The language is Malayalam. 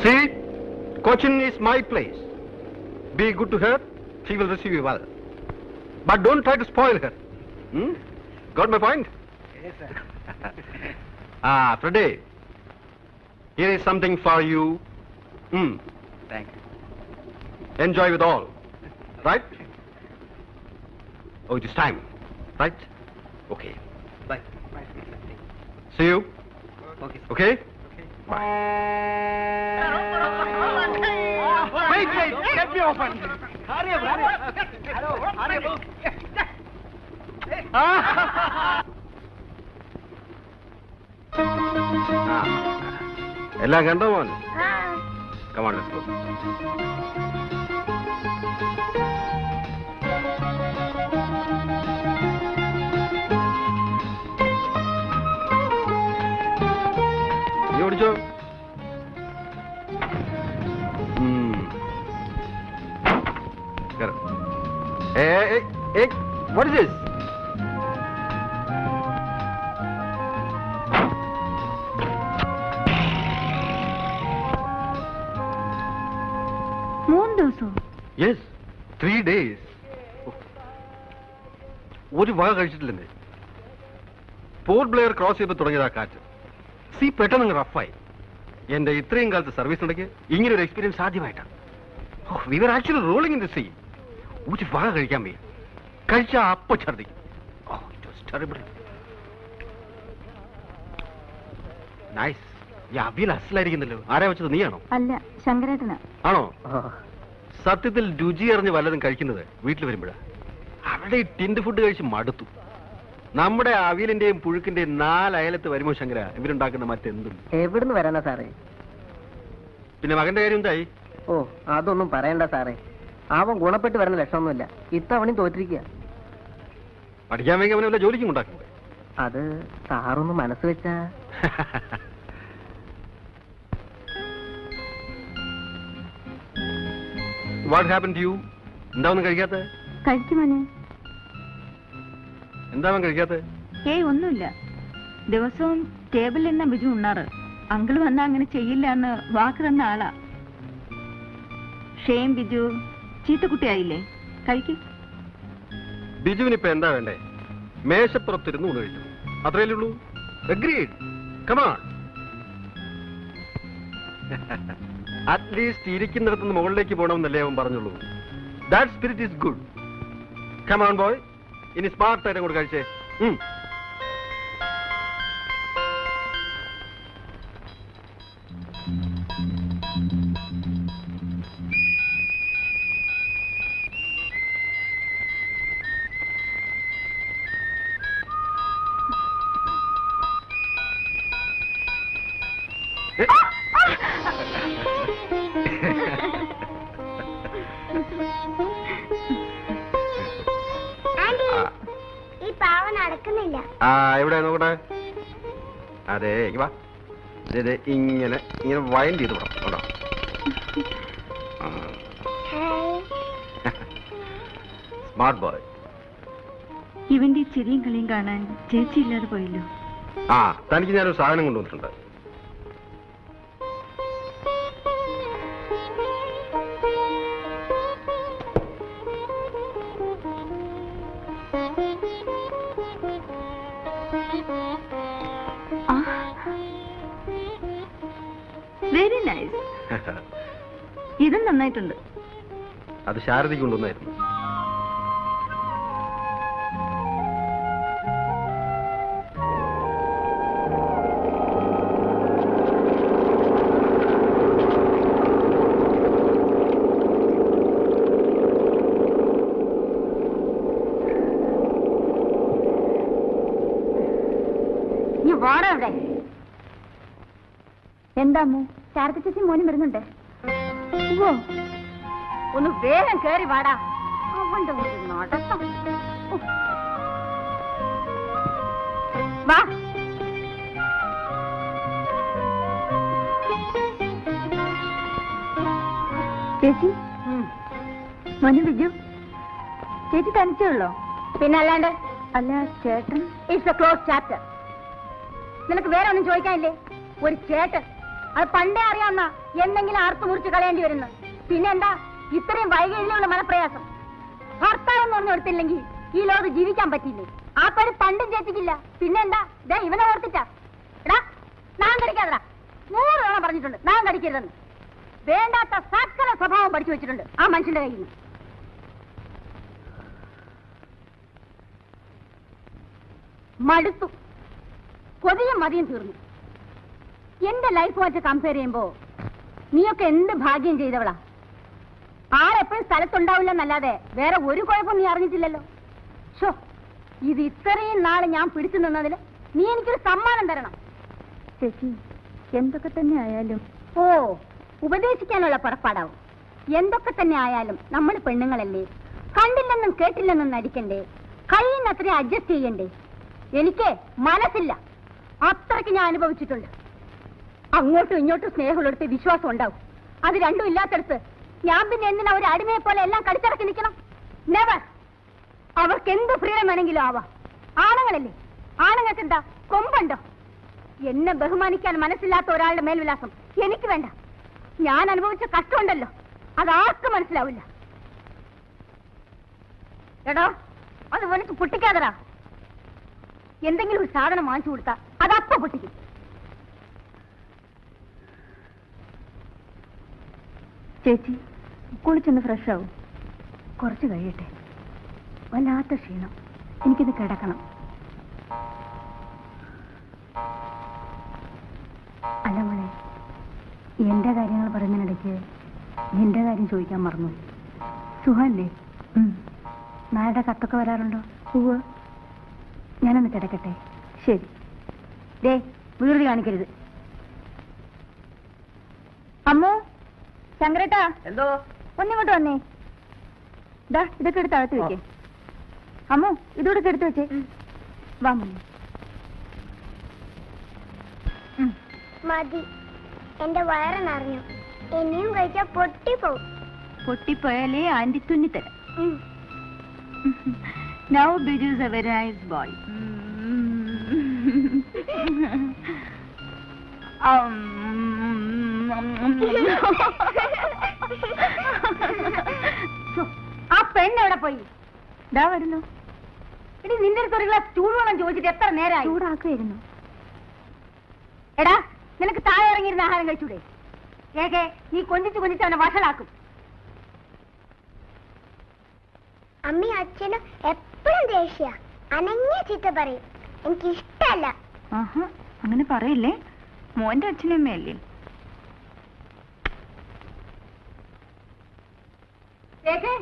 See, Cochin is my place. Be good to her, she will receive you well. But don't try to spoil her. Got my point? Yes, sir. Freddie, here is something for you. Thank you. Enjoy with all. Right? Oh, it is time. Right? Okay. Bye. See you. Okay. Okay? Bye. Wait. Let me open. Hurry up. Hello. Hurry up. എല്ലാം കണ്ടോ മോൻ? Come on, let's go. നീ ഓടിച്ചോ. What is this? Yes, 3 days. ഒരു വക കഴിച്ചിട്ടില്ലെന്നേ. പോർട്ട് ബ്ലെയർ ക്രോസ് ചെയ്യപ്പോൾ തുടങ്ങിയതാ കാറ്റ്. സീ പെട്ടെന്ന് റഫായി. എന്റെ ഇത്രയും കാലത്ത് സർവീസ് ഉണ്ടെങ്കിൽ ഇങ്ങനെ ഒരു എക്സ്പീരിയൻസ് ആദ്യമായിട്ടാണ്. We were actually rolling in the sea. ഒരു വക കഴിക്കാൻ വയ്യ. കഴിച്ചാ അപ്പൊ ഛർദിക്കും. നൈസ്. ഈ അവിയൽ അസലായിരിക്കുന്നല്ലോ. ആരാ വെച്ചത്, നീയാണോ? അല്ല, ശങ്കരേട്ടനാ. ആണോ? സത്യത്തിൽ രുചി അറിഞ്ഞ് വല്ലതും കഴിക്കുന്നത് വീട്ടിൽ വരുമ്പോഴാ. അവിടെ ഈ ടിൻഡ് ഫുഡ് കഴിച്ച് മടുത്തു. നമ്മുടെ അവിയലിന്റെയും പുഴുക്കിന്റെയും 4 അയലത്ത് വരുമോ ശങ്കര ഇവരുണ്ടാക്കുന്ന മറ്റെന്തും? എവിടുന്ന് വരാനാ സാറേ? പിന്നെ മകന്റെ കാര്യം എന്തായി? ഓ, അതൊന്നും പറയണ്ട സാറേ. അവൻ ഗുണപ്പെട്ട് വരുന്ന ലക്ഷണമൊന്നുമില്ല. ഇത്തവണയും തോറ്റിരിക്കുക. പഠിക്കാൻ വേണ്ടി അവനെ വല്ല ജോലിക്കും ഉണ്ടാക്കണ്ടേ? അത് സാറൊന്ന് മനസ്സ് വെച്ചാ. What happened to you? എന്താ ഒന്നും കഴിക്കാത്ത? കഴിക്കുമോനെ? എന്താ അവൻ കഴിക്കാത്ത? ഒന്നുമില്ല. ദിവസവും ടേബിളിൽ തന്നെ ബിജു ഉണ്ണാറ്. അങ്കിൾ വന്നാ അങ്ങനെ ചെയ്യില്ല എന്ന് വാക്ക് തന്ന ആളാ. ഷെയിം ബിജു, ചീത്തക്കുട്ടിയായില്ലേ? കഴിക്കും. ബിജുവിനിപ്പോ എന്താ വേണ്ടേ? മേശപ്പുറത്തിരുന്ന് ഊണ് കഴിച്ചു, അത്രയല്ലേ ഉള്ളൂ. അഗ്രീഡ്. Come on. അറ്റ്ലീസ്റ്റ് ഇരിക്കുന്നിടത്തുനിന്ന് മുകളിലേക്ക് പോകണമെന്നല്ലേ അവൻ പറഞ്ഞുള്ളൂ. That spirit is good. Come on boy. ഇനി സ്മാർട്ടായിട്ട് അങ്ങോട്ട് കഴിച്ചേ. എവിടെ നോക്കട്ടെ. അതെ, വാ. ഇങ്ങനെ വൈൻഡ് ചെയ്ത് വിടാം. Smart boy. ഇവന്റെ ചിരിയും കളിയും കാണാൻ ചേച്ചി ഇല്ലാതെ പോയല്ലോ. തനിക്ക് ഞാനൊരു സാധനം കൊണ്ടുവന്നിട്ടുണ്ട്. Very nice. ഇതും നന്നായിട്ടുണ്ട്. അത് ശാരദയ്ക്ക് കൊണ്ടുവന്നായിരുന്നു. എന്താ ശാരദ ചേച്ചി മോനും വരുന്നുണ്ട്. ഒന്ന് വേഗം കേറി വാടാ. അവന്റെ ഒരു നടത്തം. വാ. ചേച്ചി, മോന് ബിജു. ചേച്ചി തനിച്ചേ ഉള്ളോ? പിന്നെ അല്ലാണ്ട്. അല്ല ചേട്ടൻ. It's A close chapter. നിനക്ക് വേറെ ഒന്നും ചോദിക്കാനില്ലേ? ഒരു ചേട്ടൻ അത് പണ്ടേ അറിയാവുന്ന എന്തെങ്കിലും ആർത്തു മുറിച്ച് കളയേണ്ടി വരുന്നു. പിന്നെന്താ ഇത്രയും വൈകല്യമുള്ള മനപ്രയാസം? ഭർത്താവ് എന്ന് പറഞ്ഞു കൊടുത്തില്ലെങ്കിൽ ഈ ലോകത്ത് ജീവിക്കാൻ പറ്റില്ലേ? ആ പേര് പണ്ടും ചേച്ചിക്കില്ല. പിന്നെന്താ ദേ ഇവനെ ഓർത്തിട്ടാ. എടാ നാൻ കടിക്കാതടാ. 100 തവണ പറഞ്ഞിട്ടുണ്ട് നാൻ കടിക്കരുതെന്ന്. വേണ്ടാത്ത സകല സ്വഭാവം പഠിച്ചു വെച്ചിട്ടുണ്ട് ആ മനുഷ്യന്റെ കയ്യിൽ നിന്ന്. മടുത്തു. കൊതിയും മതിയും തീർന്നു. എന്റെ ലൈഫ് വെച്ച് കമ്പയർ ചെയ്യുമ്പോ നീയൊക്കെ എന്ത് ഭാഗ്യം ചെയ്തവളാ. ആരെപ്പോഴും സ്ഥലത്തുണ്ടാവില്ലെന്നല്ലാതെ വേറെ ഒരു കുഴപ്പം നീ അറിഞ്ഞിട്ടില്ലല്ലോ. ഷോ, ഇത് ഇത്രയും നാള് ഞാൻ പിടിച്ചു നിന്നതിൽ നീ എനിക്കൊരു സമ്മാനം തരണം. ചേച്ചി എന്തൊക്കെ തന്നെ ആയാലും ഓ, ഉപദേശിക്കാനുള്ള പുറപ്പാടാവും. എന്തൊക്കെ തന്നെ ആയാലും നമ്മൾ പെണ്ണുങ്ങളല്ലേ, കണ്ടില്ലെന്നും കേട്ടില്ലെന്നും നടിക്കണ്ടേ, കഴിയുന്നത്ര അഡ്ജസ്റ്റ് ചെയ്യണ്ടേ. എനിക്ക് മനസ്സില്ല, അത്രയ്ക്ക് ഞാൻ അനുഭവിച്ചിട്ടുണ്ട്. അങ്ങോട്ടും ഇങ്ങോട്ടും സ്നേഹമുള്ളടുത്ത് വിശ്വാസം ഉണ്ടാവും. അത് രണ്ടും ഇല്ലാത്തടത്ത് ഞാൻ പിന്നെ എന്തിനാ ഒരു അടിമയെ പോലെ എല്ലാം കടിച്ചിറക്കി നിൽക്കണം? നെവർ. അവർക്ക് എന്ത് ഫ്രീഡം വേണമെങ്കിലും ആവാം. ആണുങ്ങളല്ലേ, ആണുങ്ങൾക്ക് എന്താ കൊമ്പുണ്ടോ? എന്നെ ബഹുമാനിക്കാൻ മനസ്സില്ലാത്ത ഒരാളുടെ മേൽവിലാസം എനിക്ക് വേണ്ട. ഞാൻ അനുഭവിച്ച കഷ്ടമുണ്ടല്ലോ, അതാർക്കും മനസ്സിലാവില്ല. എടോ, അത് വലിച്ച് പൊട്ടിക്കാതടാ. എന്തെങ്കിലും ഒരു സാധനം വാങ്ങിച്ചു കൊടുത്താ അതപ്പ പൊട്ടിക്കും. ചേച്ചി കുളിച്ചൊന്ന് ഫ്രഷ് ആവും. കുറച്ച് കഴിയട്ടെ. വല്ലാത്ത ക്ഷീണം, എനിക്കിത് കിടക്കണം. അല്ല മോളെ, എന്റെ കാര്യങ്ങൾ പറയുന്നതിനിടയ്ക്ക് നിന്റെ കാര്യം ചോദിക്കാൻ മറന്നു. സുഖല്ലേ? നായുടെ കത്തൊക്കെ വരാറുണ്ടോ? ഉവ്വ്. ഞാനൊന്ന് കിടക്കട്ടെ. ശരി. ദേ വീട് കാണിക്കരുത്. അമ്മോ, ശങ്കരേട്ടാ, എന്തോ? ഒന്നിങ്ങോട്ട് വന്നേ. ദാ ഇതൊക്കെ എടുത്ത് അകത്ത് വെച്ചേ. അമ്മോ, ഇതോടൊക്കെ എടുത്ത് വെച്ചേ. വാ മമ്മി. മതി, എന്റെ വയറ് നിറഞ്ഞു. ഇനിയും കഴിച്ചാൽ പൊട്ടിപ്പോവും. പൊട്ടിപ്പോയാലേ anti തുന്നിത്തരാം. Now Biju is a very nice boy. ആ പെണ്ണെവിടെ പോയി? ദാ വരുന്നു. എടി, നിന്റെ അടുത്ത് ഒരു ഗ്ലാസ് ചൂടുവെള്ളം ചോദിച്ചിട്ട് എത്ര നേരമായി? ചൂടാക്കുമായിരുന്നു. എടാ, നിനക്ക് താഴെ ഇറങ്ങിയിരുന്ന ആഹാരം കഴിച്ചൂടെ? ഏകെ നീ കൊഞ്ചിച്ച് അവനെ വഷളാക്കും. അമ്മി അച്ഛനും എപ്പോഴും ദേഷ്യ, അനങ്ങിയ ചീത്ത പറയും. എനിക്കിഷ്ടല്ല. ആഹാ, അങ്ങനെ പറയില്ലേ. മോന്റെ അച്ഛനും അമ്മയല്ലേ. ഏകെ